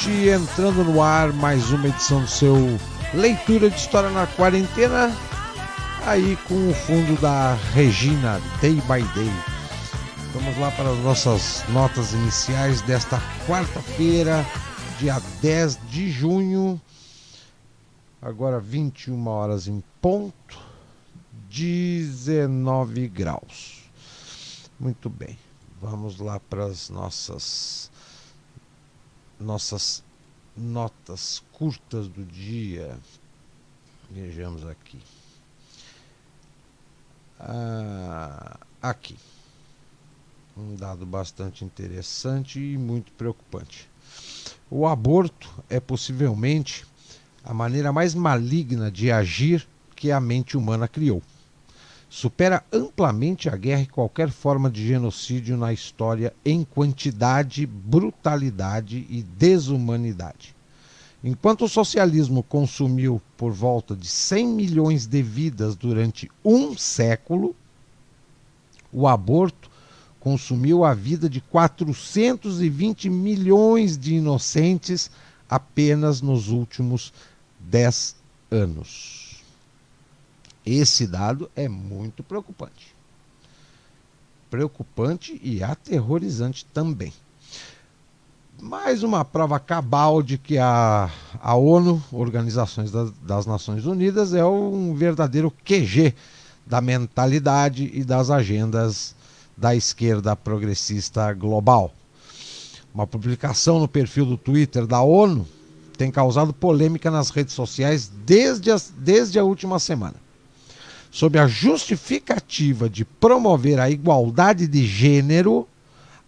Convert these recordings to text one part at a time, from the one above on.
noite, entrando no ar mais uma edição do seu Leitura de História na Quarentena, aí com o fundo da Regina, Day by Day. Vamos lá para as nossas notas iniciais desta quarta-feira, dia 10 de junho, agora 21 horas em ponto, 19 graus. Muito bem, vamos lá para as nossas notas curtas do dia. Vejamos aqui. Aqui. Um dado bastante interessante e muito preocupante. O aborto é possivelmente a maneira mais maligna de agir que a mente humana criou. Supera amplamente a guerra e qualquer forma de genocídio na história em quantidade, brutalidade e desumanidade. Enquanto o socialismo consumiu por volta de 100 milhões de vidas durante um século, o aborto consumiu a vida de 420 milhões de inocentes apenas nos últimos 10 anos. Esse dado é muito preocupante. Preocupante e aterrorizante também. Mais uma prova cabal de que a ONU, Organizações das Nações Unidas, é um verdadeiro QG da mentalidade e das agendas da esquerda progressista global. Uma publicação no perfil do Twitter da ONU tem causado polêmica nas redes sociais desde a última semana. Sob a justificativa de promover a igualdade de gênero,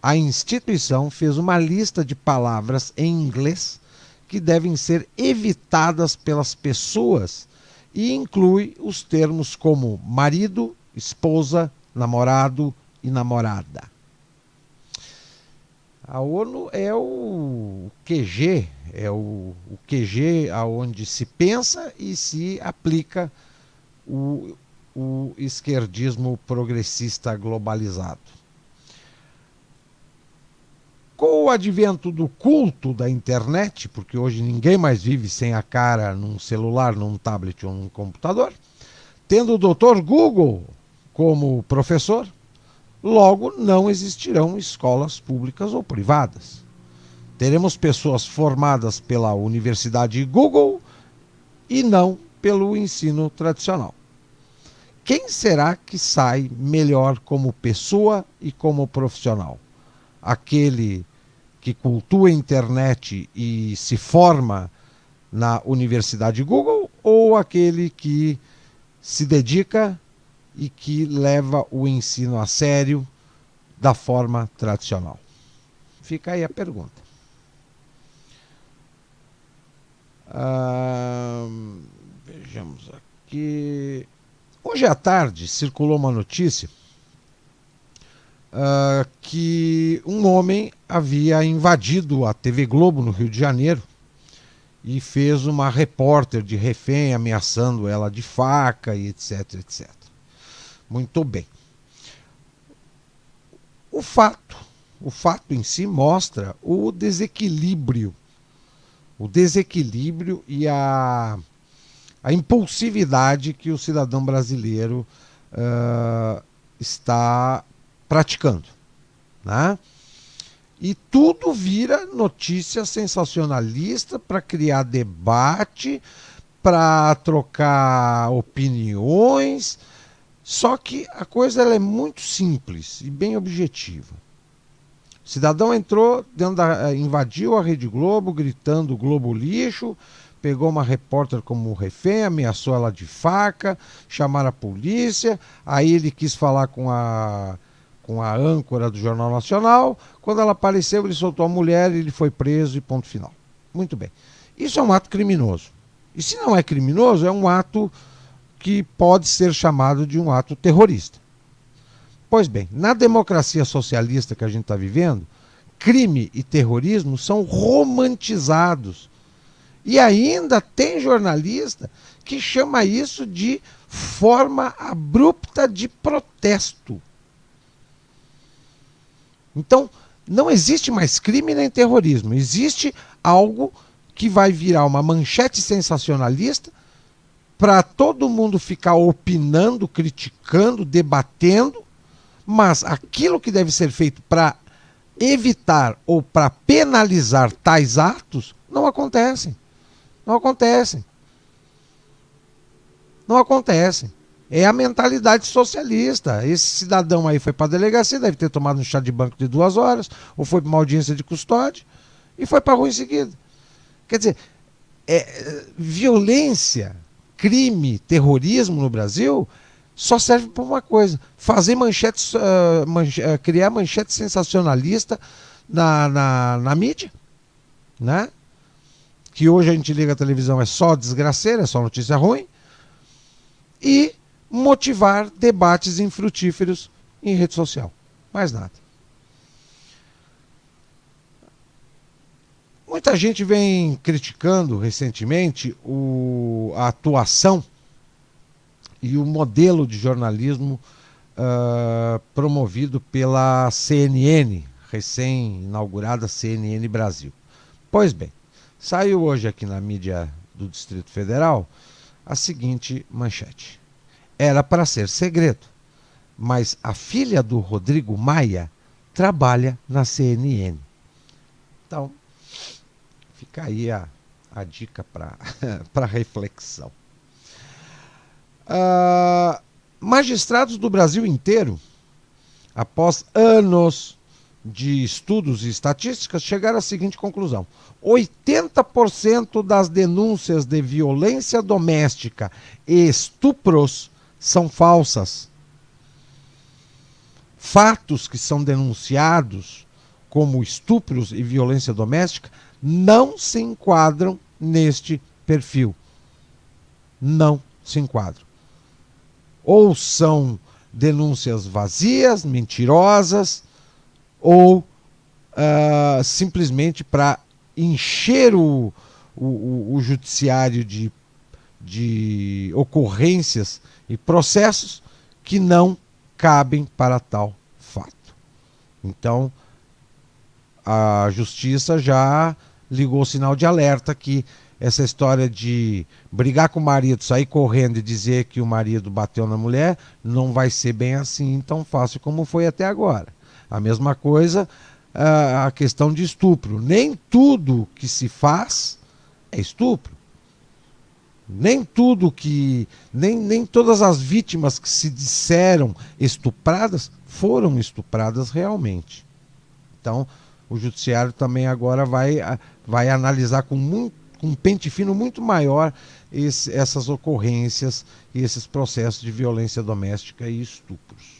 a instituição fez uma lista de palavras em inglês que devem ser evitadas pelas pessoas e inclui os termos como marido, esposa, namorado e namorada. A ONU é o QG, o QG aonde se pensa e se aplica o esquerdismo progressista globalizado. Com o advento do culto da internet, porque hoje ninguém mais vive sem a cara num celular, num tablet ou num computador, tendo o Dr. Google como professor, logo não existirão escolas públicas ou privadas. Teremos pessoas formadas pela Universidade Google e não pelo ensino tradicional. Quem será que sai melhor como pessoa e como profissional? Aquele que cultua a internet e se forma na Universidade Google ou aquele que se dedica e que leva o ensino a sério da forma tradicional? Fica aí a pergunta. Vejamos aqui. Hoje à tarde circulou uma notícia que um homem havia invadido a TV Globo no Rio de Janeiro e fez uma repórter de refém ameaçando ela de faca e etc, etc. Muito bem. O fato em si mostra o desequilíbrio e a impulsividade que o cidadão brasileiro está praticando, né? E tudo vira notícia sensacionalista para criar debate, para trocar opiniões. Só que a coisa ela é muito simples e bem objetiva. O cidadão entrou, invadiu a Rede Globo, gritando Globo lixo, pegou uma repórter como refém, ameaçou ela de faca, chamaram a polícia, aí ele quis falar com a âncora do Jornal Nacional, quando ela apareceu ele soltou a mulher, ele foi preso e ponto final. Muito bem. Isso é um ato criminoso. E se não é criminoso, é um ato que pode ser chamado de um ato terrorista. Pois bem, na democracia socialista que a gente está vivendo, crime e terrorismo são romantizados. E ainda tem jornalista que chama isso de forma abrupta de protesto. Então, não existe mais crime nem terrorismo, existe algo que vai virar uma manchete sensacionalista para todo mundo ficar opinando, criticando, debatendo, mas aquilo que deve ser feito para evitar ou para penalizar tais atos não acontecem. Não acontecem. Não acontecem. É a mentalidade socialista. Esse cidadão aí foi para a delegacia, deve ter tomado um chá de banco de 2 horas, ou foi para uma audiência de custódia, e foi para a rua em seguida. Quer dizer, violência, crime, terrorismo no Brasil só serve para uma coisa: fazer manchetes, criar manchete sensacionalista na mídia, né? Que hoje a gente liga a televisão, é só desgraceira, é só notícia ruim, e motivar debates infrutíferos em rede social. Mais nada. Muita gente vem criticando recentemente a atuação e o modelo de jornalismo promovido pela CNN, recém-inaugurada CNN Brasil. Pois bem, saiu hoje aqui na mídia do Distrito Federal a seguinte manchete: era para ser segredo, mas a filha do Rodrigo Maia trabalha na CNN. Então, fica aí a dica para reflexão. Magistrados do Brasil inteiro, após anos de estudos e estatísticas, chegaram à seguinte conclusão: 80% das denúncias de violência doméstica e estupros são falsas. Fatos que são denunciados como estupros e violência doméstica não se enquadram neste perfil. Não se enquadram. Ou são denúncias vazias, mentirosas, ou simplesmente para encher o judiciário de ocorrências e processos que não cabem para tal fato. Então, a justiça já ligou o sinal de alerta que essa história de brigar com o marido, sair correndo e dizer que o marido bateu na mulher, não vai ser bem assim tão fácil como foi até agora. A mesma coisa a questão de estupro. Nem tudo que se faz é estupro. Nem tudo que. Nem todas as vítimas que se disseram estupradas foram estupradas realmente. Então, o judiciário também agora vai analisar com um pente fino muito maior essas ocorrências e esses processos de violência doméstica e estupros.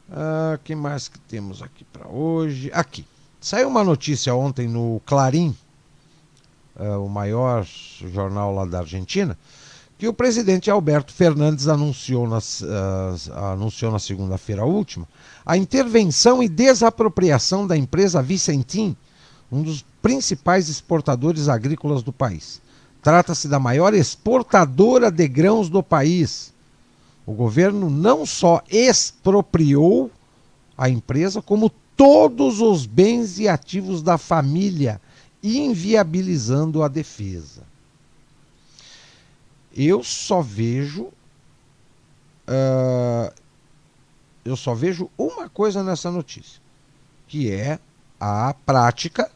O que mais que temos aqui para hoje? Aqui. Saiu uma notícia ontem no Clarim, o maior jornal lá da Argentina, que o presidente Alberto Fernandes anunciou na segunda-feira última a intervenção e desapropriação da empresa Vicentim, um dos principais exportadores agrícolas do país. Trata-se da maior exportadora de grãos do país. O governo não só expropriou a empresa, como todos os bens e ativos da família, inviabilizando a defesa. Eu só vejo uma coisa nessa notícia, que é a prática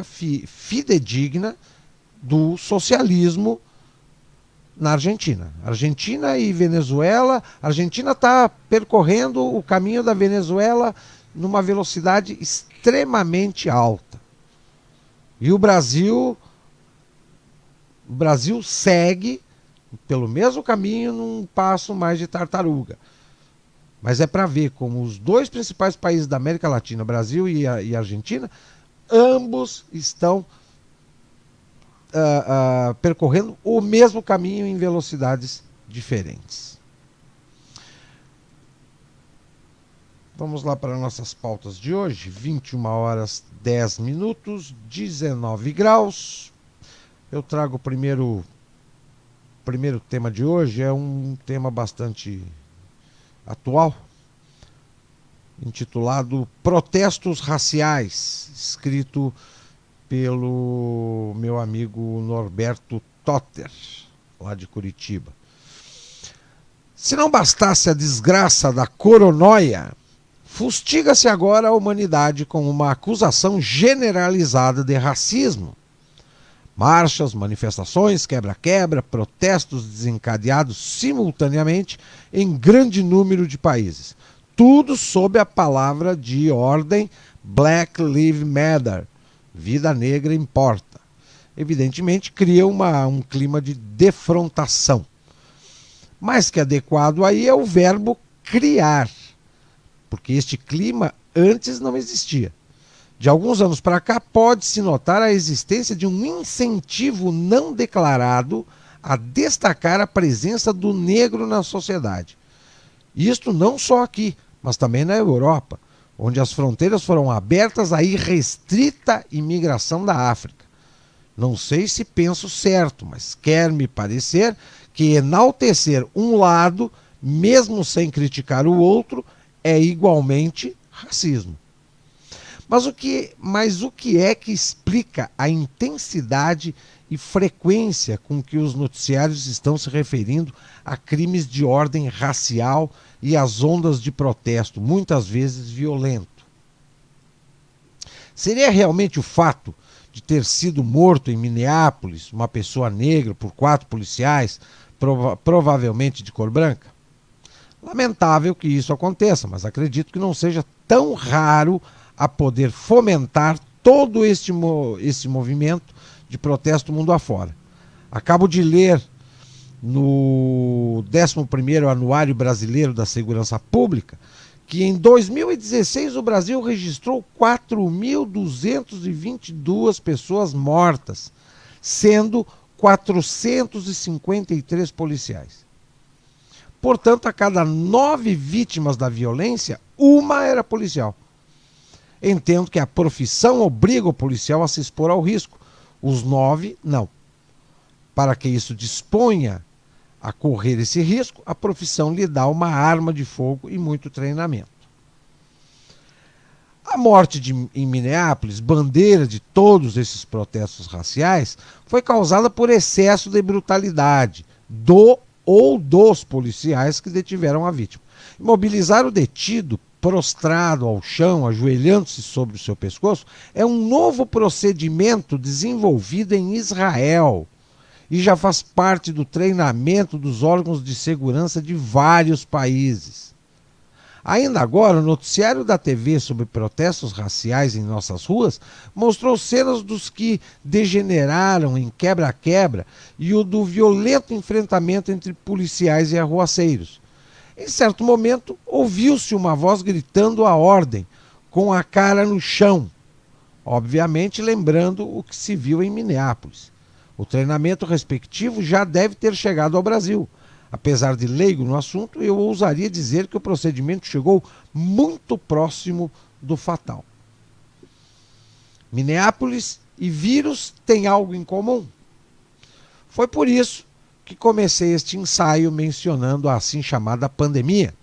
fidedigna do socialismo na Argentina. Argentina e Venezuela. A Argentina está percorrendo o caminho da Venezuela numa velocidade extremamente alta. E o Brasil segue pelo mesmo caminho num passo mais de tartaruga. Mas é para ver como os dois principais países da América Latina, Brasil e Argentina, ambos estão percorrendo o mesmo caminho em velocidades diferentes. Vamos lá para nossas pautas de hoje. 21 horas 10 minutos, 19 graus. Eu trago o primeiro tema de hoje, é um tema bastante atual. intitulado Protestos Raciais, escrito pelo meu amigo Norberto Totter, lá de Curitiba. Se não bastasse a desgraça da coronóia, fustiga-se agora a humanidade com uma acusação generalizada de racismo. Marchas, manifestações, quebra-quebra, protestos desencadeados simultaneamente em grande número de países. Tudo sob a palavra de ordem Black Lives Matter, vida negra importa. Evidentemente, cria um clima de defrontação. Mais que adequado aí é o verbo criar, porque este clima antes não existia. De alguns anos para cá, pode-se notar a existência de um incentivo não declarado a destacar a presença do negro na sociedade. Isto não só aqui, mas também na Europa, onde as fronteiras foram abertas à irrestrita imigração da África. Não sei se penso certo, mas quer me parecer que enaltecer um lado, mesmo sem criticar o outro, é igualmente racismo. Mas o que é que explica a intensidade e frequência com que os noticiários estão se referindo a crimes de ordem racial e às ondas de protesto, muitas vezes violento? Seria realmente o fato de ter sido morto em Minneapolis uma pessoa negra por 4 policiais, provavelmente de cor branca? Lamentável que isso aconteça, mas acredito que não seja tão raro a poder fomentar todo esse movimento de protesto mundo afora. Acabo de ler no 11º Anuário Brasileiro da Segurança Pública que em 2016 o Brasil registrou 4.222 pessoas mortas, sendo 453 policiais. Portanto, a cada 9 vítimas da violência, uma era policial. Entendo que a profissão obriga o policial a se expor ao risco. Os 9, não. Para que isso disponha a correr esse risco, a profissão lhe dá uma arma de fogo e muito treinamento. A morte em Minneapolis, bandeira de todos esses protestos raciais, foi causada por excesso de brutalidade dos policiais que detiveram a vítima. Imobilizar o detido prostrado ao chão, ajoelhando-se sobre o seu pescoço, é um novo procedimento desenvolvido em Israel e já faz parte do treinamento dos órgãos de segurança de vários países. Ainda agora, o noticiário da TV sobre protestos raciais em nossas ruas mostrou cenas dos que degeneraram em quebra-quebra e o do violento enfrentamento entre policiais e arruaceiros. Em certo momento, ouviu-se uma voz gritando a ordem, com a cara no chão, obviamente lembrando o que se viu em Minneapolis. O treinamento respectivo já deve ter chegado ao Brasil. Apesar de leigo no assunto, eu ousaria dizer que o procedimento chegou muito próximo do fatal. Minneapolis e vírus têm algo em comum. Foi por isso que comecei este ensaio mencionando a assim chamada pandemia.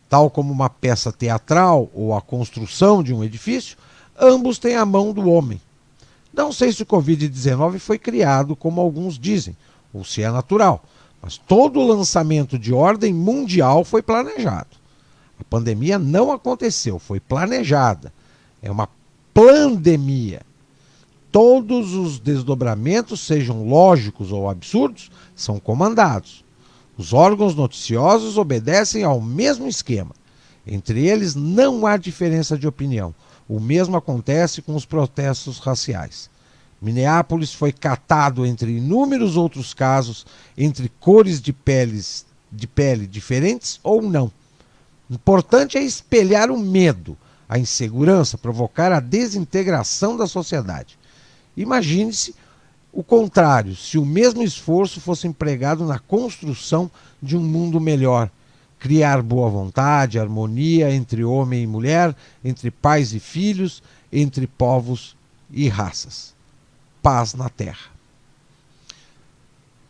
Tal como uma peça teatral ou a construção de um edifício, ambos têm a mão do homem. Não sei se o Covid-19 foi criado, como alguns dizem, ou se é natural, mas todo o lançamento de ordem mundial foi planejado. A pandemia não aconteceu, foi planejada. É uma plandemia. Todos os desdobramentos, sejam lógicos ou absurdos, são comandados. Os órgãos noticiosos obedecem ao mesmo esquema. Entre eles não há diferença de opinião. O mesmo acontece com os protestos raciais. Minneapolis foi catado entre inúmeros outros casos, entre cores de pele diferentes ou não. O importante é espelhar o medo, a insegurança, provocar a desintegração da sociedade. Imagine-se o contrário, se o mesmo esforço fosse empregado na construção de um mundo melhor, criar boa vontade, harmonia entre homem e mulher, entre pais e filhos, entre povos e raças. Paz na Terra.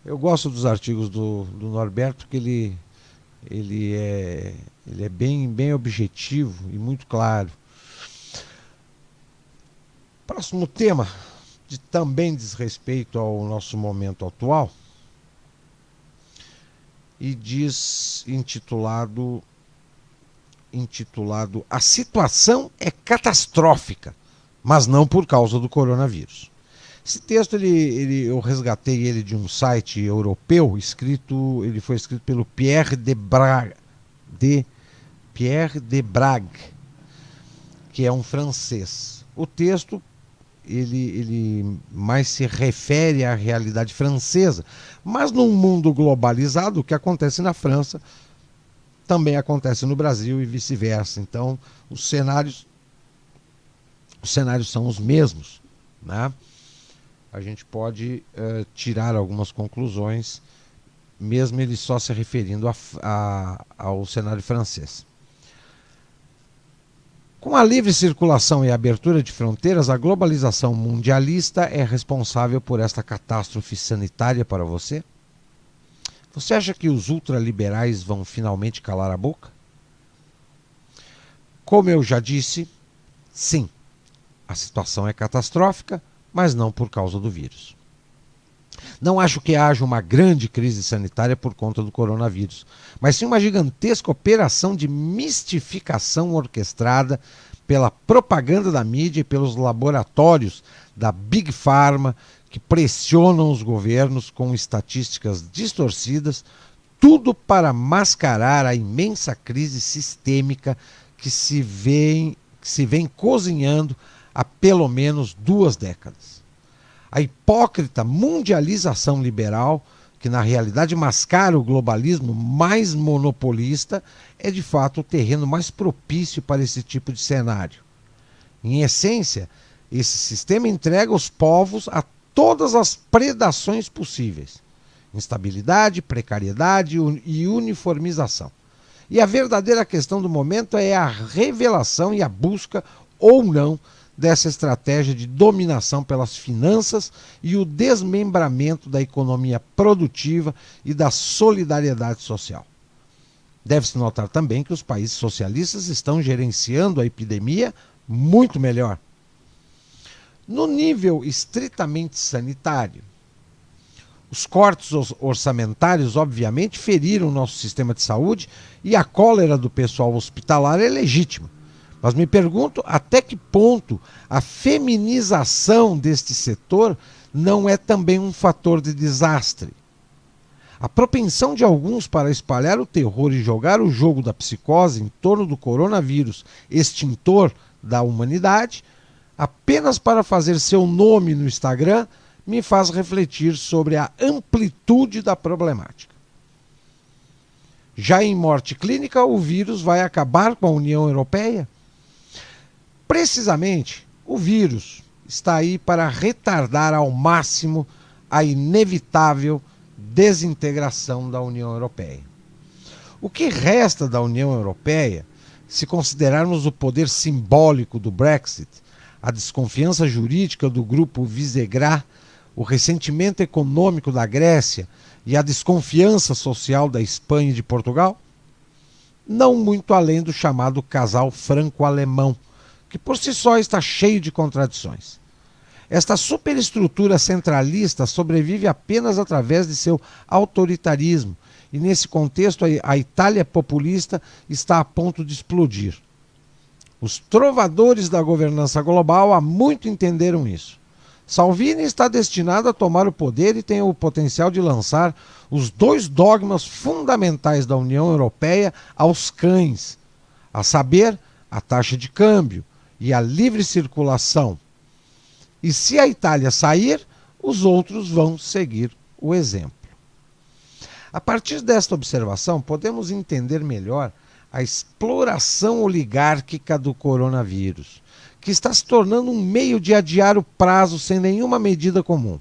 Eu gosto dos artigos do Norberto, que ele ele é bem objetivo e muito claro. Próximo tema, também diz respeito ao nosso momento atual, e diz intitulado A situação é catastrófica, mas não por causa do coronavírus. Esse texto eu resgatei ele de um site europeu, ele foi escrito pelo Pierre de Brague, que é um francês. O texto ele mais se refere à realidade francesa, mas num mundo globalizado, o que acontece na França também acontece no Brasil e vice-versa. Então, os cenários são os mesmos, né? A gente pode tirar algumas conclusões, mesmo ele só se referindo ao cenário francês. Com a livre circulação e a abertura de fronteiras, a globalização mundialista é responsável por esta catástrofe sanitária para você? Você acha que os ultraliberais vão finalmente calar a boca? Como eu já disse, sim, a situação é catastrófica, mas não por causa do vírus. Não acho que haja uma grande crise sanitária por conta do coronavírus, mas sim uma gigantesca operação de mistificação orquestrada pela propaganda da mídia e pelos laboratórios da Big Pharma, que pressionam os governos com estatísticas distorcidas, tudo para mascarar a imensa crise sistêmica que se vem cozinhando há pelo menos 2 décadas. A hipócrita mundialização liberal, que na realidade mascara o globalismo mais monopolista, é de fato o terreno mais propício para esse tipo de cenário. Em essência, esse sistema entrega os povos a todas as predações possíveis: instabilidade, precariedade e uniformização. E a verdadeira questão do momento é a revelação e a busca ou não dessa estratégia de dominação pelas finanças e o desmembramento da economia produtiva e da solidariedade social. Deve-se notar também que os países socialistas estão gerenciando a epidemia muito melhor. No nível estritamente sanitário, os cortes orçamentários obviamente feriram o nosso sistema de saúde e a cólera do pessoal hospitalar é legítima. Mas me pergunto até que ponto a feminização deste setor não é também um fator de desastre. A propensão de alguns para espalhar o terror e jogar o jogo da psicose em torno do coronavírus, extintor da humanidade, apenas para fazer seu nome no Instagram, me faz refletir sobre a amplitude da problemática. Já em morte clínica, o vírus vai acabar com a União Europeia? Precisamente, o vírus está aí para retardar ao máximo a inevitável desintegração da União Europeia. O que resta da União Europeia, se considerarmos o poder simbólico do Brexit, a desconfiança jurídica do grupo Visegrad, o ressentimento econômico da Grécia e a desconfiança social da Espanha e de Portugal? Não muito além do chamado casal franco-alemão, que por si só está cheio de contradições. Esta superestrutura centralista sobrevive apenas através de seu autoritarismo, e nesse contexto a Itália populista está a ponto de explodir. Os trovadores da governança global há muito entenderam isso. Salvini está destinado a tomar o poder e tem o potencial de lançar os 2 dogmas fundamentais da União Europeia aos cães, a saber, a taxa de câmbio e a livre circulação. E se a Itália sair, os outros vão seguir o exemplo. A partir desta observação, podemos entender melhor a exploração oligárquica do coronavírus, que está se tornando um meio de adiar o prazo sem nenhuma medida comum.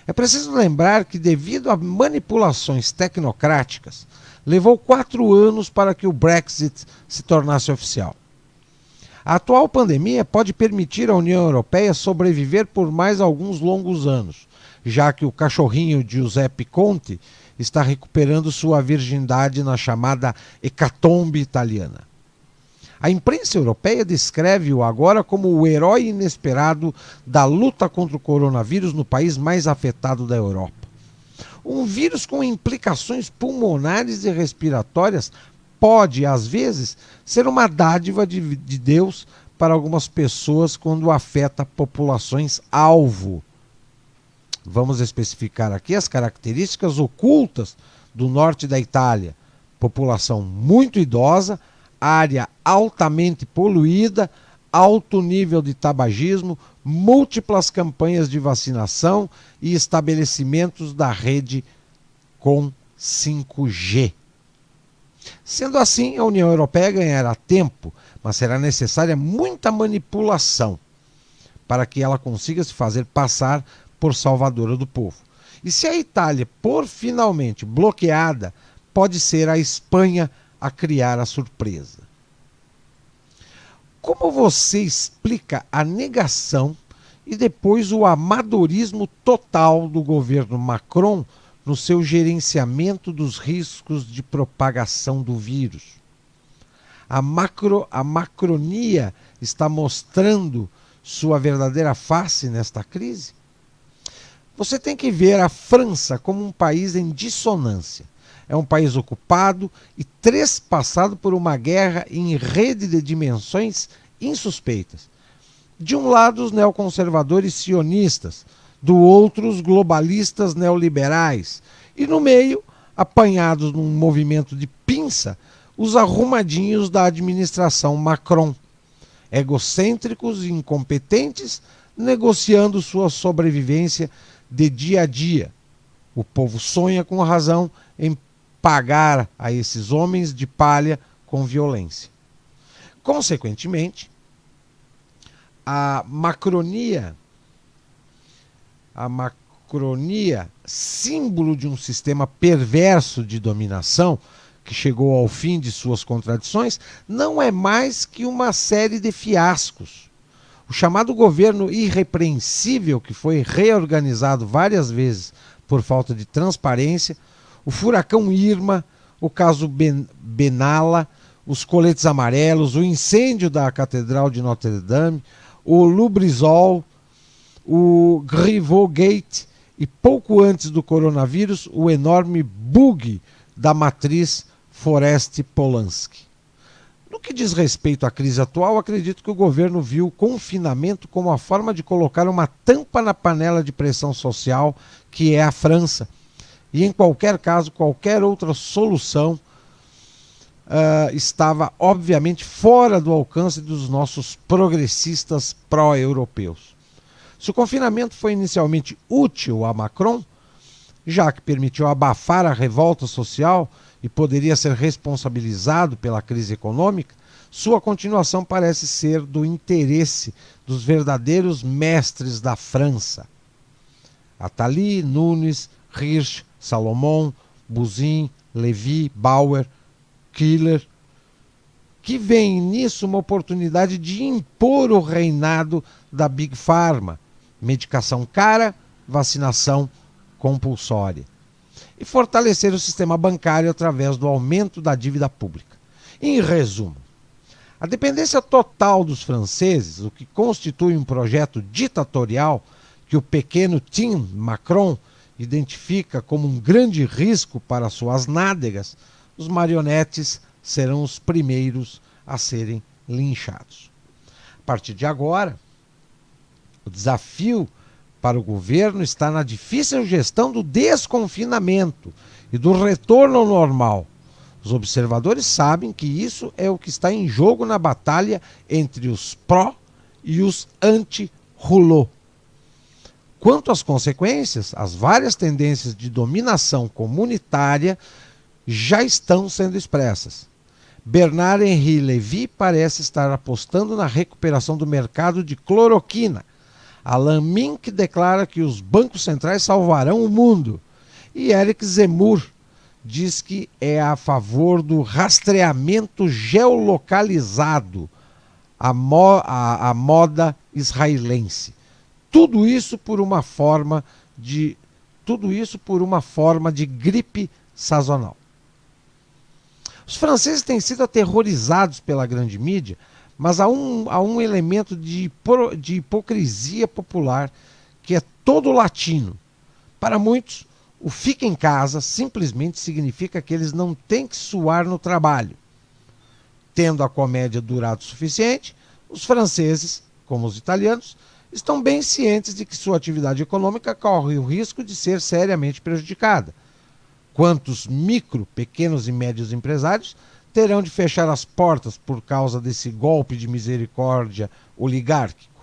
É preciso lembrar que, devido a manipulações tecnocráticas, levou 4 anos para que o Brexit se tornasse oficial. A atual pandemia pode permitir à União Europeia sobreviver por mais alguns longos anos, já que o cachorrinho Giuseppe Conte está recuperando sua virgindade na chamada hecatombe italiana. A imprensa europeia descreve-o agora como o herói inesperado da luta contra o coronavírus no país mais afetado da Europa. Um vírus com implicações pulmonares e respiratórias pode, às vezes, ser uma dádiva de Deus para algumas pessoas quando afeta populações-alvo. Vamos especificar aqui as características ocultas do norte da Itália. População muito idosa, área altamente poluída, alto nível de tabagismo, múltiplas campanhas de vacinação e estabelecimentos da rede com 5G. Sendo assim, a União Europeia ganhará tempo, mas será necessária muita manipulação para que ela consiga se fazer passar por salvadora do povo. E se a Itália for finalmente bloqueada, pode ser a Espanha a criar a surpresa. Como você explica a negação e depois o amadorismo total do governo Macron no seu gerenciamento dos riscos de propagação do vírus? A macronia está mostrando sua verdadeira face nesta crise? Você tem que ver a França como um país em dissonância. É um país ocupado e trespassado por uma guerra em rede de dimensões insuspeitas. De um lado, os neoconservadores sionistas, do outro, os globalistas neoliberais, e no meio, apanhados num movimento de pinça, os arrumadinhos da administração Macron, egocêntricos e incompetentes, negociando sua sobrevivência de dia a dia. O povo sonha com razão em pagar a esses homens de palha com violência. Consequentemente, a macronia, símbolo de um sistema perverso de dominação, que chegou ao fim de suas contradições, não é mais que uma série de fiascos. O chamado governo irrepreensível, que foi reorganizado várias vezes por falta de transparência, o furacão Irma, o caso Benalla, os coletes amarelos, o incêndio da Catedral de Notre Dame, o Lubrizol, o Griveaux Gate e, pouco antes do coronavírus, o enorme bug da matriz Forest Polanski. No que diz respeito à crise atual, acredito que o governo viu o confinamento como a forma de colocar uma tampa na panela de pressão social que é a França. E em qualquer caso, qualquer outra solução estava obviamente fora do alcance dos nossos progressistas pró-europeus. Se o confinamento foi inicialmente útil a Macron, já que permitiu abafar a revolta social e poderia ser responsabilizado pela crise econômica, sua continuação parece ser do interesse dos verdadeiros mestres da França. Attali, Nunes, Hirsch, Salomon, Buzyn, Levy, Bauer, Killer, que veem nisso uma oportunidade de impor o reinado da Big Pharma, medicação cara, vacinação compulsória, e fortalecer o sistema bancário através do aumento da dívida pública. Em resumo, a dependência total dos franceses, o que constitui um projeto ditatorial que o pequeno Tim Macron identifica como um grande risco para suas nádegas, os marionetes serão os primeiros a serem linchados. A partir de agora, o desafio para o governo está na difícil gestão do desconfinamento e do retorno ao normal. Os observadores sabem que isso é o que está em jogo na batalha entre os pró e os anti-Rouleau. Quanto às consequências, as várias tendências de dominação comunitária já estão sendo expressas. Bernard-Henri Lévy parece estar apostando na recuperação do mercado de cloroquina. Alain Mink declara que os bancos centrais salvarão o mundo. E Eric Zemmour diz que é a favor do rastreamento geolocalizado, a moda israelense. Tudo isso por uma forma de tudo isso por uma forma de gripe sazonal. Os franceses têm sido aterrorizados pela grande mídia, mas há um elemento de hipocrisia popular que é todo latino. Para muitos, o fica em casa simplesmente significa que eles não têm que suar no trabalho. Tendo a comédia durado o suficiente, os franceses, como os italianos, estão bem cientes de que sua atividade econômica corre o risco de ser seriamente prejudicada. Quantos micro, pequenos e médios empresários terão de fechar as portas por causa desse golpe de misericórdia oligárquico?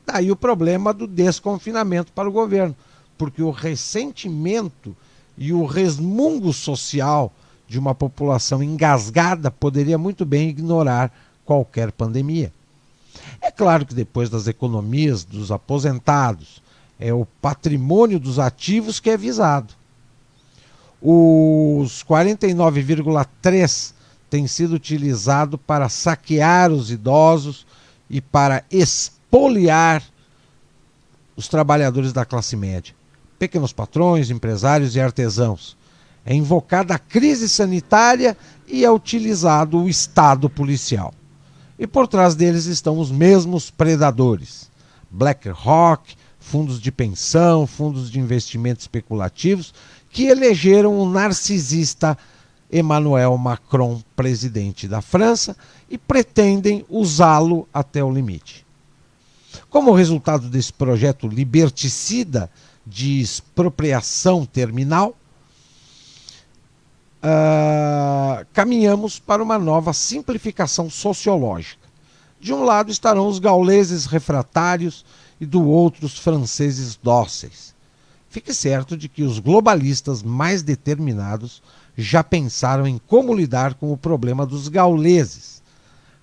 Daí o problema do desconfinamento para o governo, porque o ressentimento e o resmungo social de uma população engasgada poderia muito bem ignorar qualquer pandemia. É claro que depois das economias dos aposentados, é o patrimônio dos ativos que é visado. Os 49,3 têm sido utilizados para saquear os idosos e para expoliar os trabalhadores da classe média, pequenos patrões, empresários e artesãos. É invocada a crise sanitária e é utilizado o Estado policial. E por trás deles estão os mesmos predadores. BlackRock, fundos de pensão, fundos de investimento especulativos, que elegeram o narcisista Emmanuel Macron presidente da França e pretendem usá-lo até o limite. Como resultado desse projeto liberticida de expropriação terminal, caminhamos para uma nova simplificação sociológica. De um lado estarão os gauleses refratários e do outro os franceses dóceis. Fique certo de que os globalistas mais determinados já pensaram em como lidar com o problema dos gauleses.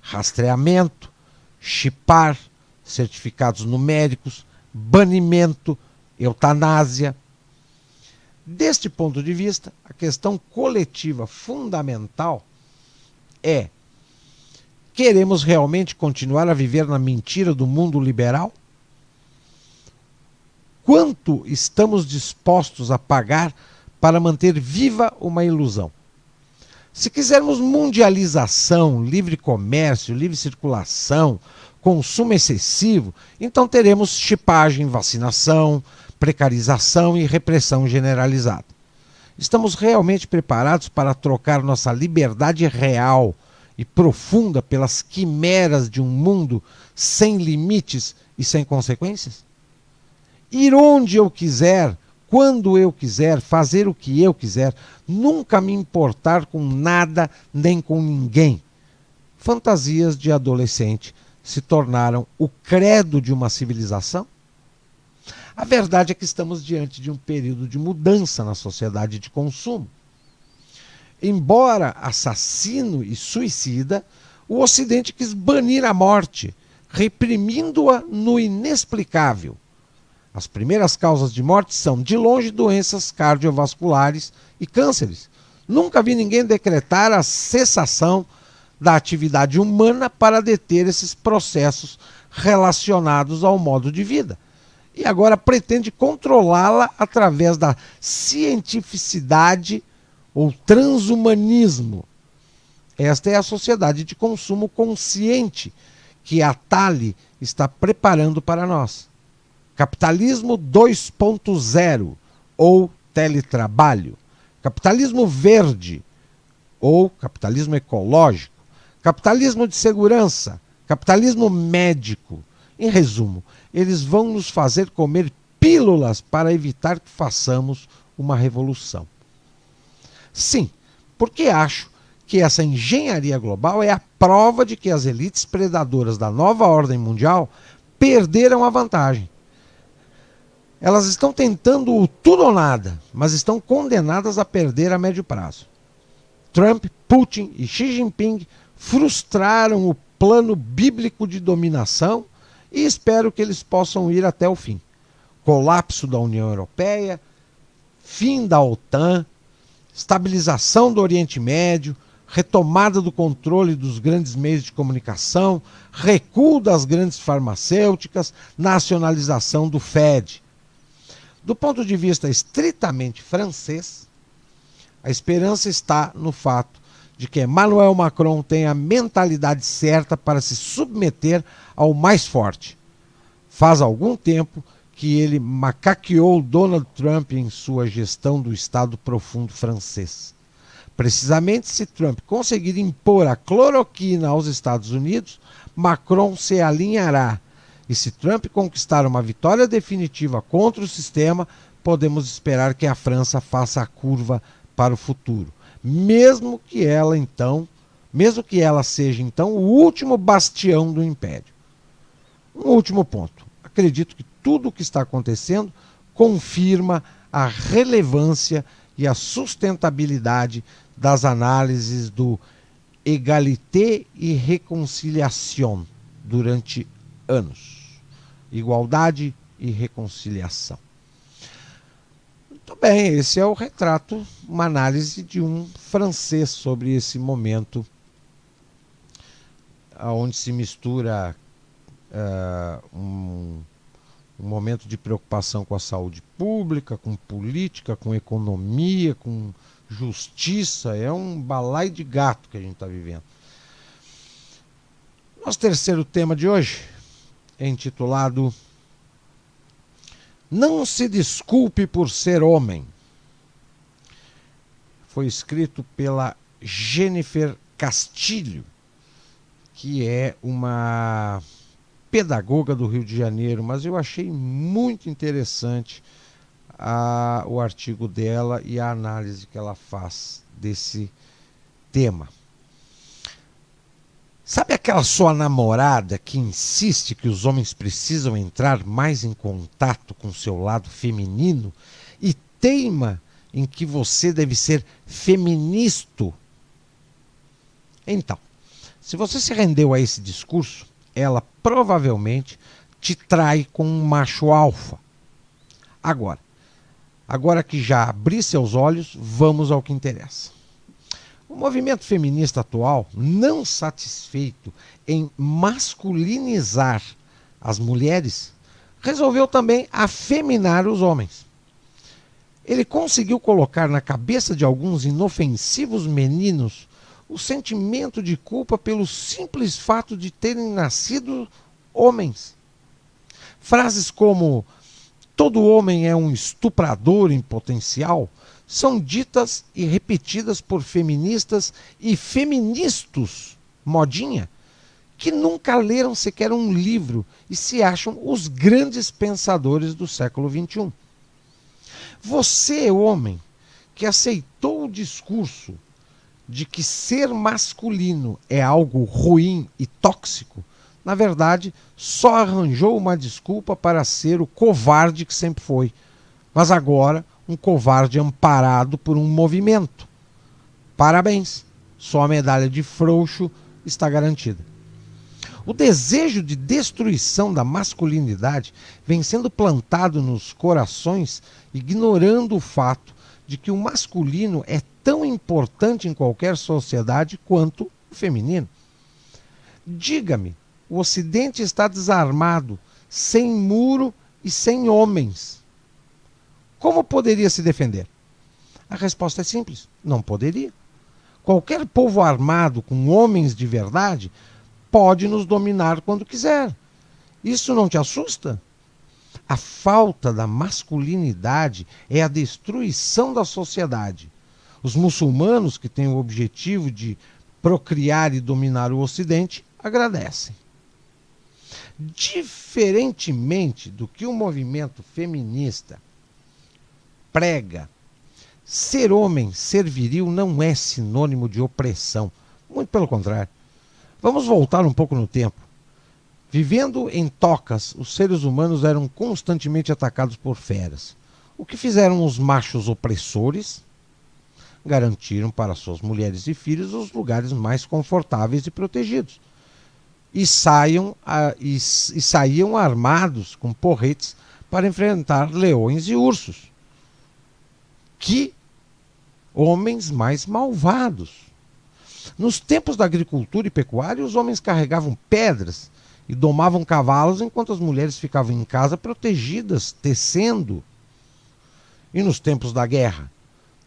Rastreamento, chipar, certificados numéricos, banimento, eutanásia. Deste ponto de vista, a questão coletiva fundamental é: queremos realmente continuar a viver na mentira do mundo liberal? Quanto estamos dispostos a pagar para manter viva uma ilusão? Se quisermos mundialização, livre comércio, livre circulação, consumo excessivo, então teremos chipagem, vacinação, precarização e repressão generalizada. Estamos realmente preparados para trocar nossa liberdade real e profunda pelas quimeras de um mundo sem limites e sem consequências? Ir onde eu quiser, quando eu quiser, fazer o que eu quiser, nunca me importar com nada nem com ninguém. Fantasias de adolescente se tornaram o credo de uma civilização? A verdade é que estamos diante de um período de mudança na sociedade de consumo. Embora assassino e suicida, o Ocidente quis banir a morte, reprimindo-a no inexplicável. As primeiras causas de morte são, de longe, doenças cardiovasculares e cânceres. Nunca vi ninguém decretar a cessação da atividade humana para deter esses processos relacionados ao modo de vida. E agora pretende controlá-la através da cientificidade ou transhumanismo. Esta é a sociedade de consumo consciente que a Tali está preparando para nós. Capitalismo 2.0 ou teletrabalho. Capitalismo verde ou capitalismo ecológico. Capitalismo de segurança. Capitalismo médico. Em resumo, eles vão nos fazer comer pílulas para evitar que façamos uma revolução. Sim, porque acho que essa engenharia global é a prova de que as elites predadoras da nova ordem mundial perderam a vantagem. Elas estão tentando o tudo ou nada, mas estão condenadas a perder a médio prazo. Trump, Putin e Xi Jinping frustraram o plano bíblico de dominação e espero que eles possam ir até o fim. Colapso da União Europeia, fim da OTAN, estabilização do Oriente Médio, retomada do controle dos grandes meios de comunicação, recuo das grandes farmacêuticas, nacionalização do Fed. Do ponto de vista estritamente francês, a esperança está no fato de que Emmanuel Macron tem a mentalidade certa para se submeter ao mais forte. Faz algum tempo que ele macaqueou Donald Trump em sua gestão do Estado Profundo francês. Precisamente se Trump conseguir impor a cloroquina aos Estados Unidos, Macron se alinhará. E se Trump conquistar uma vitória definitiva contra o sistema, podemos esperar que a França faça a curva para o futuro. Mesmo que ela seja então o último bastião do império. Um último ponto. Acredito que tudo o que está acontecendo confirma a relevância e a sustentabilidade das análises do égalité e réconciliation durante anos. Igualdade e reconciliação. Muito bem, esse é o retrato, uma análise de um francês sobre esse momento onde se mistura um momento de preocupação com a saúde pública, com política, com economia, com justiça. É um balaio de gato que a gente está vivendo. Nosso terceiro tema de hoje é intitulado Não se desculpe por ser homem. Foi escrito pela Jennifer Castilho, que é uma pedagoga do Rio de Janeiro, mas eu achei muito interessante o artigo dela e a análise que ela faz desse tema. Sabe aquela sua namorada que insiste que os homens precisam entrar mais em contato com seu lado feminino e teima em que você deve ser feministo? Então, se você se rendeu a esse discurso, ela provavelmente te trai com um macho alfa. Agora que já abri seus olhos, vamos ao que interessa. O movimento feminista atual, não satisfeito em masculinizar as mulheres, resolveu também afeminar os homens. Ele conseguiu colocar na cabeça de alguns inofensivos meninos o sentimento de culpa pelo simples fato de terem nascido homens. Frases como todo homem é um estuprador em potencial são ditas e repetidas por feministas e feministas modinha que nunca leram sequer um livro e se acham os grandes pensadores do século XXI. Você, homem, que aceitou o discurso de que ser masculino é algo ruim e tóxico, na verdade, só arranjou uma desculpa para ser o covarde que sempre foi. Mas agora, um covarde amparado por um movimento. Parabéns, sua medalha de frouxo está garantida. O desejo de destruição da masculinidade vem sendo plantado nos corações, ignorando o fato de que o masculino é tão importante em qualquer sociedade quanto o feminino. Diga-me, o Ocidente está desarmado, sem muro e sem homens. Como poderia se defender? A resposta é simples: não poderia. Qualquer povo armado com homens de verdade pode nos dominar quando quiser. Isso não te assusta? A falta da masculinidade é a destruição da sociedade. Os muçulmanos, que têm o objetivo de procriar e dominar o Ocidente, agradecem. Diferentemente do que o movimento feminista prega, ser homem, ser viril não é sinônimo de opressão. Muito pelo contrário. Vamos voltar um pouco no tempo. Vivendo em tocas, os seres humanos eram constantemente atacados por feras. O que fizeram os machos opressores? Garantiram para suas mulheres e filhos os lugares mais confortáveis e protegidos. E saíam armados com porretes para enfrentar leões e ursos. Que homens mais malvados! Nos tempos da agricultura e pecuária, os homens carregavam pedras e domavam cavalos enquanto as mulheres ficavam em casa protegidas, tecendo. E nos tempos da guerra,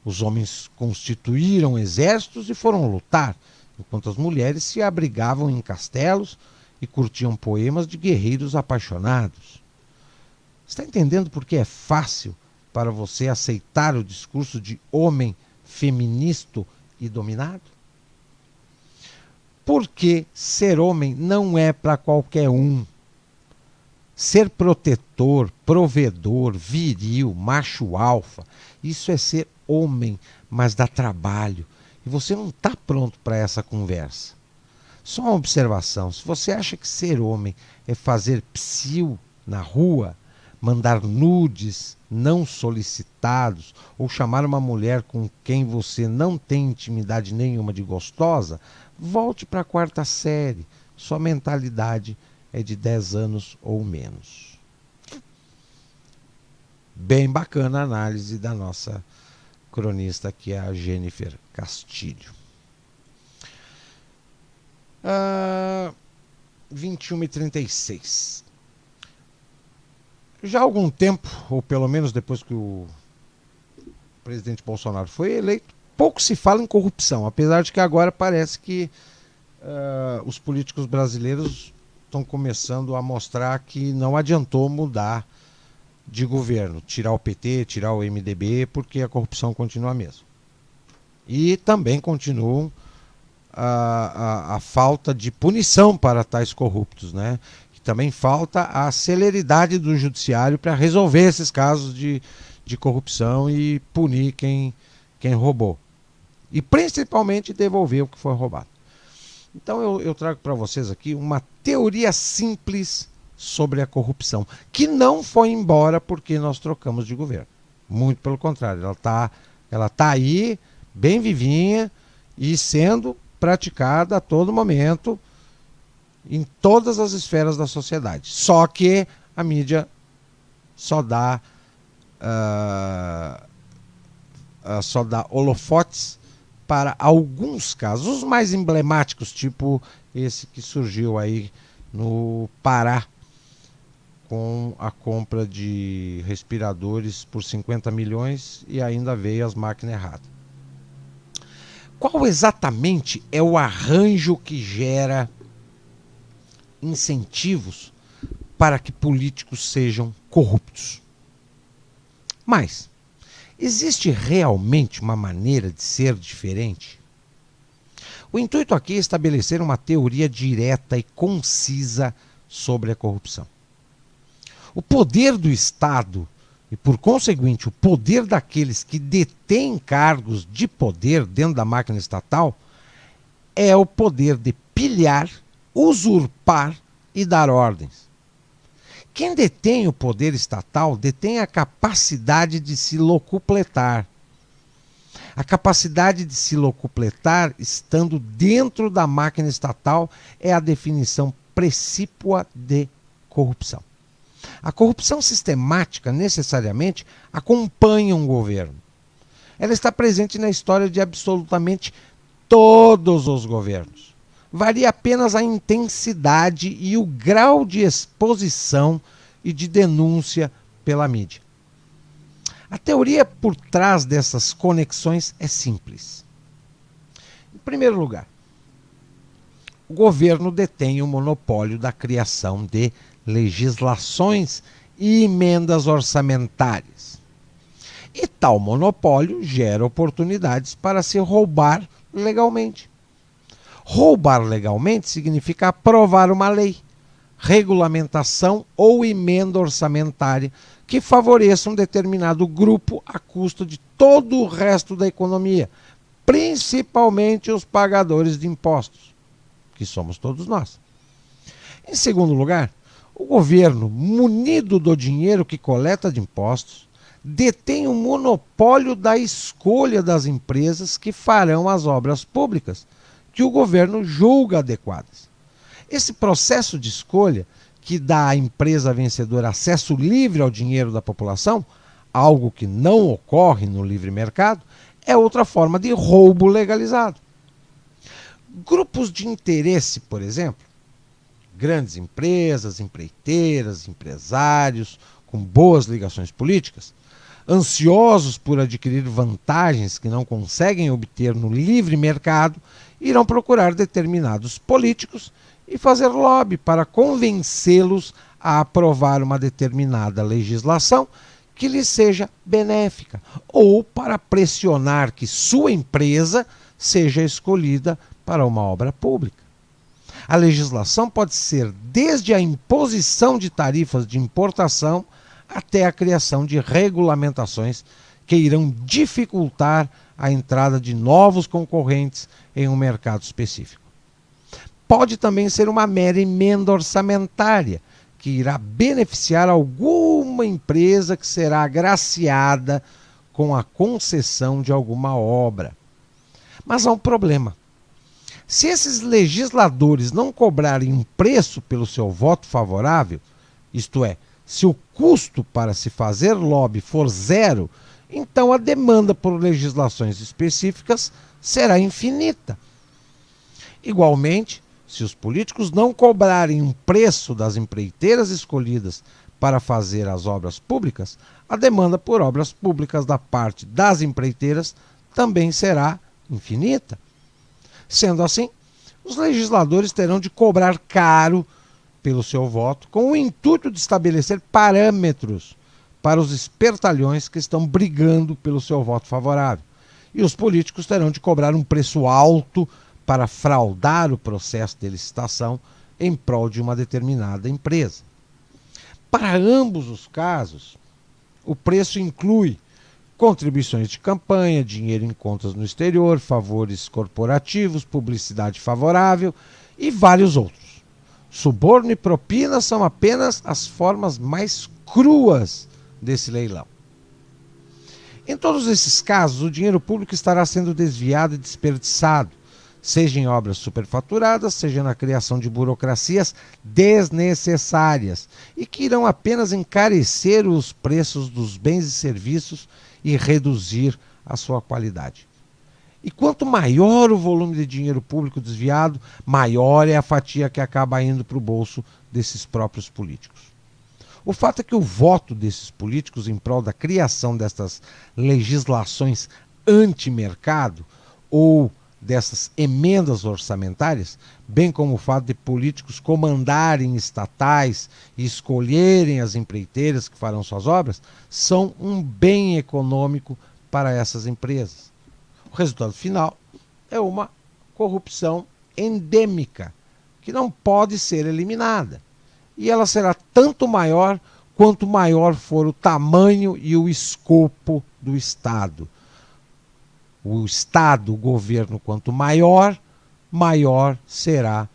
os homens constituíram exércitos e foram lutar, enquanto as mulheres se abrigavam em castelos e curtiam poemas de guerreiros apaixonados. Está entendendo por que é fácil para você aceitar o discurso de homem feminista e dominado? Porque ser homem não é para qualquer um. Ser protetor, provedor, viril, macho alfa, isso é ser homem, mas dá trabalho. E você não está pronto para essa conversa. Só uma observação, se você acha que ser homem é fazer psiu na rua, mandar nudes não solicitados ou chamar uma mulher com quem você não tem intimidade nenhuma de gostosa, volte para a quarta série. Sua mentalidade é de 10 anos ou menos. Bem bacana a análise da nossa cronista, que é a Jennifer Castilho. 21h36. Já há algum tempo, ou pelo menos depois que o presidente Bolsonaro foi eleito, pouco se fala em corrupção, apesar de que agora parece que os políticos brasileiros estão começando a mostrar que não adiantou mudar de governo, tirar o PT, tirar o MDB, porque a corrupção continua a mesma. E também continuam a falta de punição para tais corruptos, né? E também falta a celeridade do judiciário para resolver esses casos de corrupção e punir quem roubou. E principalmente devolver o que foi roubado. Então eu trago para vocês aqui uma teoria simples sobre a corrupção, que não foi embora porque nós trocamos de governo. Muito pelo contrário, ela tá aí, bem vivinha e sendo praticada a todo momento em todas as esferas da sociedade. Só que a mídia só dá holofotes para alguns casos, os mais emblemáticos, tipo esse que surgiu aí no Pará, com a compra de respiradores por 50 milhões e ainda veio as máquinas erradas. Qual exatamente é o arranjo que gera incentivos para que políticos sejam corruptos? Mas existe realmente uma maneira de ser diferente? O intuito aqui é estabelecer uma teoria direta e concisa sobre a corrupção. O poder do Estado e, por conseguinte, o poder daqueles que detêm cargos de poder dentro da máquina estatal é o poder de pilhar, usurpar e dar ordens. Quem detém o poder estatal detém a capacidade de se locupletar. A capacidade de se locupletar, estando dentro da máquina estatal, é a definição precípua de corrupção. A corrupção sistemática, necessariamente, acompanha um governo. Ela está presente na história de absolutamente todos os governos. Varia apenas a intensidade e o grau de exposição e de denúncia pela mídia. A teoria por trás dessas conexões é simples. Em primeiro lugar, o governo detém o monopólio da criação de legislações e emendas orçamentárias. E tal monopólio gera oportunidades para se roubar legalmente. Roubar legalmente significa aprovar uma lei, regulamentação ou emenda orçamentária que favoreça um determinado grupo à custa de todo o resto da economia, principalmente os pagadores de impostos, que somos todos nós. Em segundo lugar, o governo, munido do dinheiro que coleta de impostos, detém o monopólio da escolha das empresas que farão as obras públicas que o governo julga adequadas. Esse processo de escolha, que dá à empresa vencedora acesso livre ao dinheiro da população, algo que não ocorre no livre mercado, é outra forma de roubo legalizado. Grupos de interesse, por exemplo, grandes empresas, empreiteiras, empresários com boas ligações políticas, ansiosos por adquirir vantagens que não conseguem obter no livre mercado, irão procurar determinados políticos e fazer lobby para convencê-los a aprovar uma determinada legislação que lhes seja benéfica, ou para pressionar que sua empresa seja escolhida para uma obra pública. A legislação pode ser desde a imposição de tarifas de importação até a criação de regulamentações que irão dificultar a entrada de novos concorrentes em um mercado específico. Pode também ser uma mera emenda orçamentária, que irá beneficiar alguma empresa que será agraciada com a concessão de alguma obra. Mas há um problema. Se esses legisladores não cobrarem um preço pelo seu voto favorável, isto é, se o custo para se fazer lobby for zero, então a demanda por legislações específicas será infinita. Igualmente, se os políticos não cobrarem um preço das empreiteiras escolhidas para fazer as obras públicas, a demanda por obras públicas da parte das empreiteiras também será infinita. Sendo assim, os legisladores terão de cobrar caro pelo seu voto, com o intuito de estabelecer parâmetros para os espertalhões que estão brigando pelo seu voto favorável. E os políticos terão de cobrar um preço alto para fraudar o processo de licitação em prol de uma determinada empresa. Para ambos os casos, o preço inclui contribuições de campanha, dinheiro em contas no exterior, favores corporativos, publicidade favorável e vários outros. Suborno e propina são apenas as formas mais cruas desse leilão. Em todos esses casos, o dinheiro público estará sendo desviado e desperdiçado, seja em obras superfaturadas, seja na criação de burocracias desnecessárias e que irão apenas encarecer os preços dos bens e serviços e reduzir a sua qualidade. E quanto maior o volume de dinheiro público desviado, maior é a fatia que acaba indo para o bolso desses próprios políticos. O fato é que o voto desses políticos em prol da criação destas legislações anti-mercado ou dessas emendas orçamentárias, bem como o fato de políticos comandarem estatais e escolherem as empreiteiras que farão suas obras, são um bem econômico para essas empresas. O resultado final é uma corrupção endêmica, que não pode ser eliminada. E ela será tanto maior quanto maior for o tamanho e o escopo do Estado. O Estado, o governo, quanto maior, maior será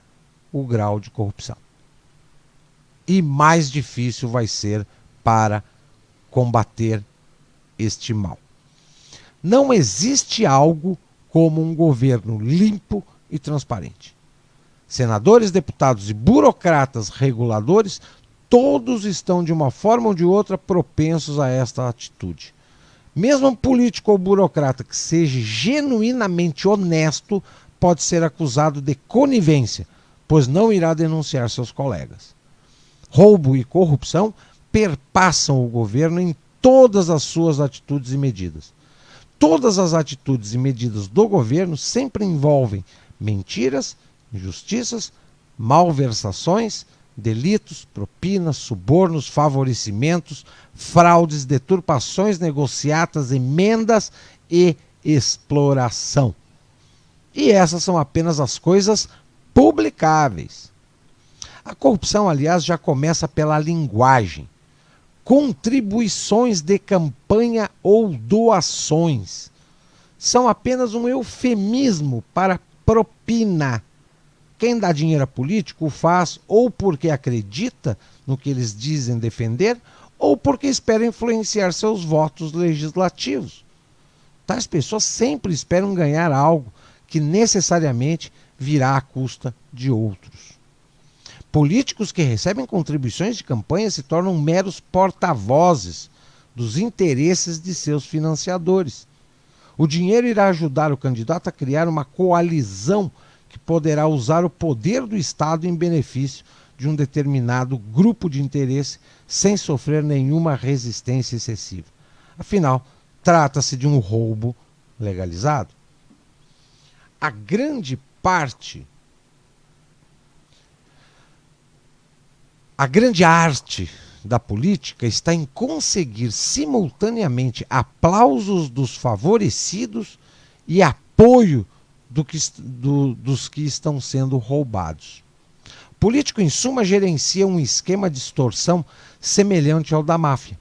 o grau de corrupção. E mais difícil vai ser para combater este mal. Não existe algo como um governo limpo e transparente. Senadores, deputados e burocratas reguladores, todos estão de uma forma ou de outra propensos a esta atitude. Mesmo um político ou burocrata que seja genuinamente honesto pode ser acusado de conivência, pois não irá denunciar seus colegas. Roubo e corrupção perpassam o governo em todas as suas atitudes e medidas. Todas as atitudes e medidas do governo sempre envolvem mentiras, injustiças, malversações, delitos, propinas, subornos, favorecimentos, fraudes, deturpações, negociatas, emendas e exploração. E essas são apenas as coisas publicáveis. A corrupção, aliás, já começa pela linguagem. Contribuições de campanha ou doações são apenas um eufemismo para propina. Quem dá dinheiro a político o faz ou porque acredita no que eles dizem defender ou porque espera influenciar seus votos legislativos. Tais pessoas sempre esperam ganhar algo que necessariamente virá à custa de outros. Políticos que recebem contribuições de campanha se tornam meros porta-vozes dos interesses de seus financiadores. O dinheiro irá ajudar o candidato a criar uma coalizão que poderá usar o poder do Estado em benefício de um determinado grupo de interesse sem sofrer nenhuma resistência excessiva. Afinal, trata-se de um roubo legalizado. A grande arte da política está em conseguir simultaneamente aplausos dos favorecidos e apoio dos que estão sendo roubados. O político, em suma, gerencia um esquema de extorsão semelhante ao da máfia.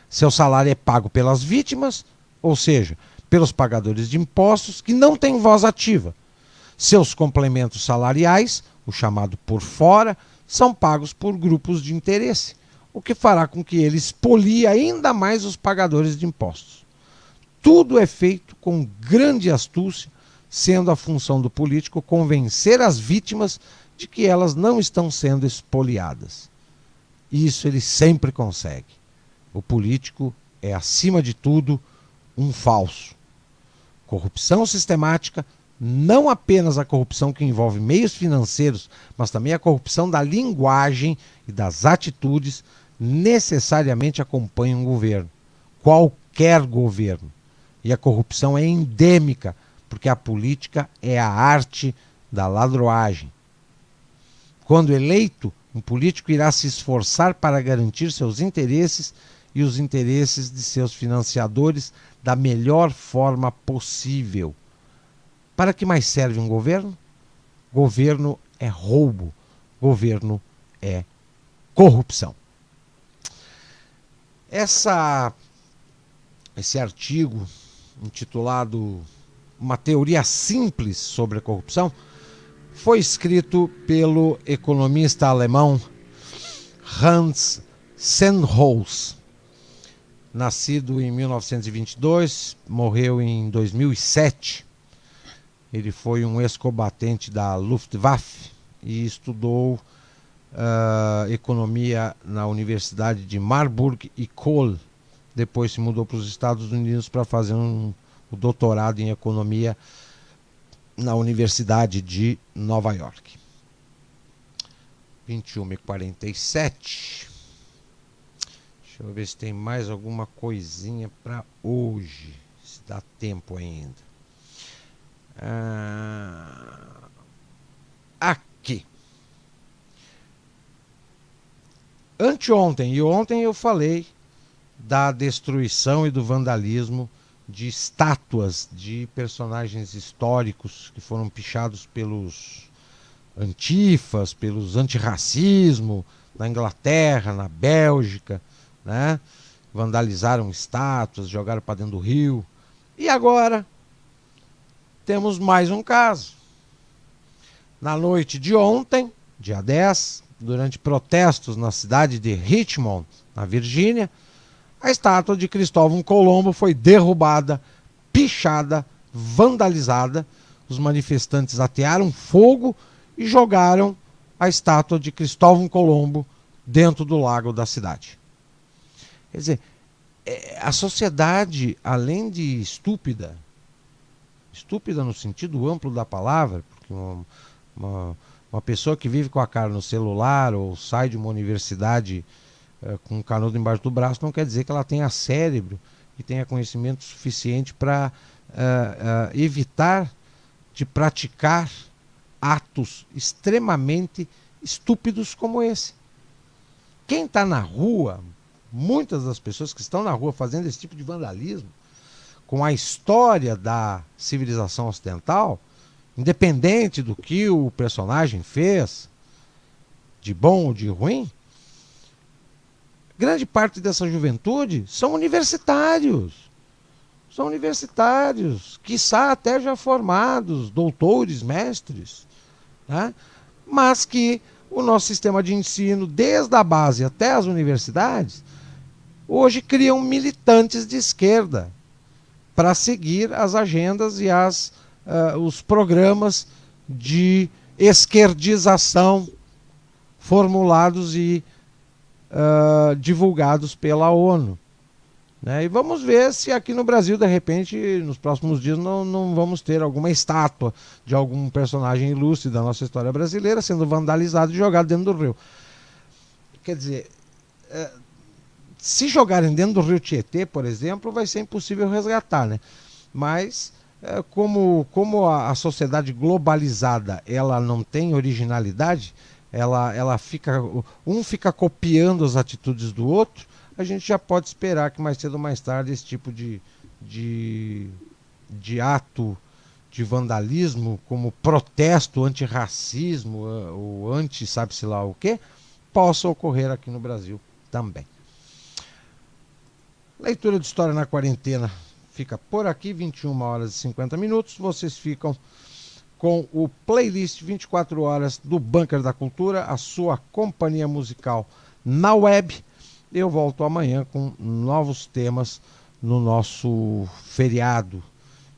Seu salário é pago pelas vítimas, ou seja, pelos pagadores de impostos que não têm voz ativa. Seus complementos salariais, o chamado por fora, são pagos por grupos de interesse, o que fará com que ele expolie ainda mais os pagadores de impostos. Tudo é feito com grande astúcia, sendo a função do político convencer as vítimas de que elas não estão sendo expoliadas. Isso ele sempre consegue. O político é, acima de tudo, um falso. Corrupção sistemática, não apenas a corrupção que envolve meios financeiros, mas também a corrupção da linguagem e das atitudes, necessariamente acompanha um governo. Qualquer governo. E a corrupção é endêmica, porque a política é a arte da ladroagem. Quando eleito, um político irá se esforçar para garantir seus interesses e os interesses de seus financiadores da melhor forma possível. Para que mais serve um governo? Governo é roubo. Governo é corrupção. Esse artigo, intitulado Uma Teoria Simples sobre a Corrupção, foi escrito pelo economista alemão Hans Sennhaus. Nascido em 1922, morreu em 2007. Ele foi um ex-combatente da Luftwaffe e estudou economia na Universidade de Marburg e Kohl. Depois se mudou para os Estados Unidos para fazer o doutorado em economia na Universidade de Nova York. 21h47. Deixa eu ver se tem mais alguma coisinha para hoje, se dá tempo ainda. Aqui. Anteontem e ontem eu falei da destruição e do vandalismo de estátuas de personagens históricos que foram pichados pelos antifas, pelos antirracismo na Inglaterra, na Bélgica, né? Vandalizaram estátuas, jogaram para dentro do rio. E agora temos mais um caso. Na noite de ontem, dia 10, durante protestos na cidade de Richmond, na Virgínia, a estátua de Cristóvão Colombo foi derrubada, pichada, vandalizada. Os manifestantes atearam fogo e jogaram a estátua de Cristóvão Colombo dentro do lago da cidade. Quer dizer, a sociedade, além de estúpida no sentido amplo da palavra, porque uma pessoa que vive com a cara no celular ou sai de uma universidade com um canudo embaixo do braço, não quer dizer que ela tenha cérebro e tenha conhecimento suficiente para evitar de praticar atos extremamente estúpidos como esse. Quem está na rua, muitas das pessoas que estão na rua fazendo esse tipo de vandalismo, com a história da civilização ocidental, independente do que o personagem fez, de bom ou de ruim, grande parte dessa juventude são universitários. São universitários, quiçá até já formados, doutores, mestres, né? Mas que o nosso sistema de ensino, desde a base até as universidades, hoje criam militantes de esquerda para seguir as agendas e os programas de esquerdização formulados e divulgados pela ONU. Né? E vamos ver se aqui no Brasil, de repente, nos próximos dias, não vamos ter alguma estátua de algum personagem ilustre da nossa história brasileira sendo vandalizado e jogado dentro do rio. Quer dizer, Se jogarem dentro do Rio Tietê, por exemplo, vai ser impossível resgatar, né? Mas como a sociedade globalizada ela não tem originalidade, ela fica, um fica copiando as atitudes do outro, a gente já pode esperar que mais cedo ou mais tarde esse tipo de, de ato de vandalismo, como protesto antirracismo, ou anti sabe-se lá o que, possa ocorrer aqui no Brasil também. Leitura de História na Quarentena fica por aqui, 21 horas e 50 minutos. Vocês ficam com o playlist 24 horas do Bunker da Cultura, a sua companhia musical na web. Eu volto amanhã com novos temas no nosso feriado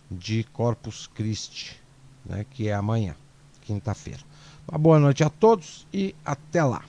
de Corpus Christi, né, que é amanhã, quinta-feira. Uma boa noite a todos e até lá.